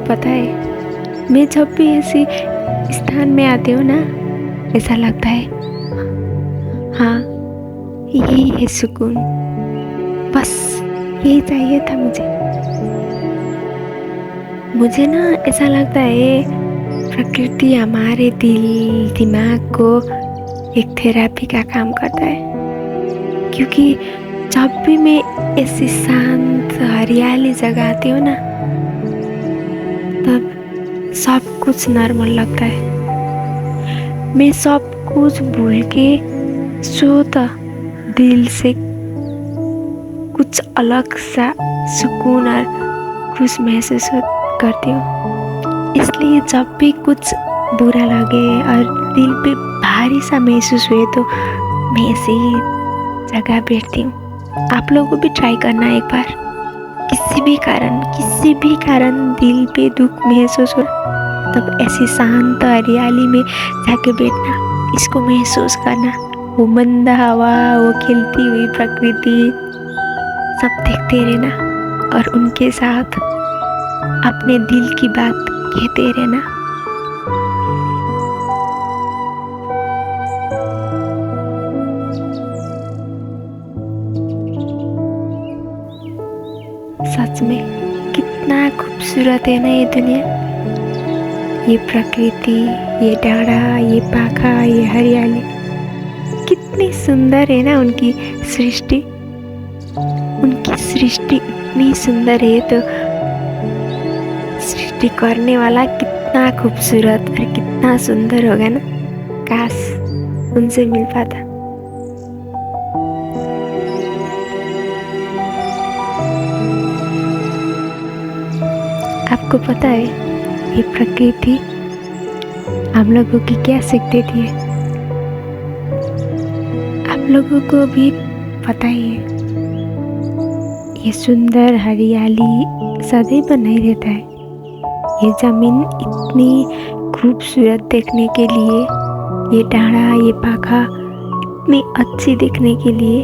पता है, मैं जब भी ऐसी स्थान में आती हूँ ना, ऐसा लगता है हाँ यही है सुकून, बस यही चाहिए था मुझे ना ऐसा लगता है प्रकृति हमारे दिल दिमाग को एक थेरेपी का काम करता है। क्योंकि जब भी मैं ऐसी शांत हरियाली जगह आती हूँ ना, तब सब कुछ नॉर्मल लगता है। मैं सब कुछ भूल के स्वतः दिल से कुछ अलग सा सुकून और खुश महसूस करती हूँ। इसलिए जब भी कुछ बुरा लगे और दिल पे भारी सा महसूस हुए तो मैं ऐसी जगह बैठती हूँ। आप लोगों को भी ट्राई करना एक बार। किसी भी कारण दिल पे दुख महसूस हो तब ऐसी शांत हरियाली में जाके बैठना, इसको महसूस करना। वो मंद हवा, वो खिलती हुई प्रकृति, सब देखते रहना और उनके साथ अपने दिल की बात कहते रहना। सच में कितना खूबसूरत है ना ये दुनिया, ये प्रकृति, ये डाढ़ा, ये पाखा, ये हरियाली, कितनी सुंदर है ना उनकी सृष्टि इतनी सुंदर है तो सृष्टि करने वाला कितना खूबसूरत और कितना सुंदर होगा ना। काश उनसे मिल पाता। आपको पता है ये प्रकृति हम लोगों की क्या सीख देती है? आप लोगों को भी पता ही है, ये सुंदर हरियाली सदैव बनाए रहता है। ये जमीन इतनी खूबसूरत देखने के लिए, ये डाढ़ा, ये पाखा इतनी अच्छी देखने के लिए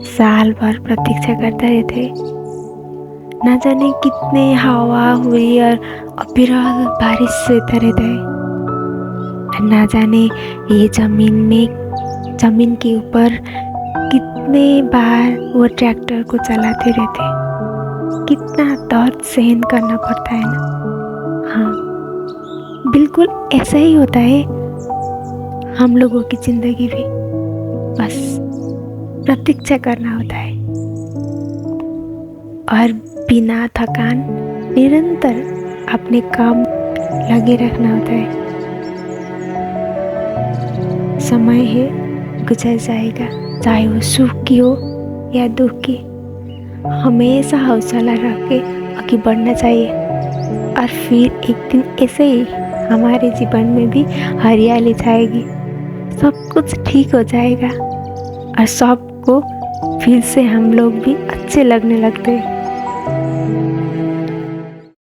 साल भर प्रतीक्षा करता रहता है। ना जाने कितने हवा हुई और अविरल बारिश होता रहता है। ना जाने ये जमीन के ऊपर कितने बार वो ट्रैक्टर को चलाते रहते हैं। कितना दर्द सहन करना पड़ता है ना। हाँ, बिल्कुल ऐसा ही होता है हम लोगों की जिंदगी भी। बस प्रतीक्षा करना होता है और बिना थकान निरंतर अपने काम लगे रखना होता है। समय है, गुजर जाएगा, चाहे वो सुख की हो या दुख की। हमेशा हौसला रख के आगे बढ़ना चाहिए और फिर एक दिन ऐसे ही हमारे जीवन में भी हरियाली छाएगी, सब कुछ ठीक हो जाएगा और सबको फिर से हम लोग भी अच्छे लगने लगते हैं।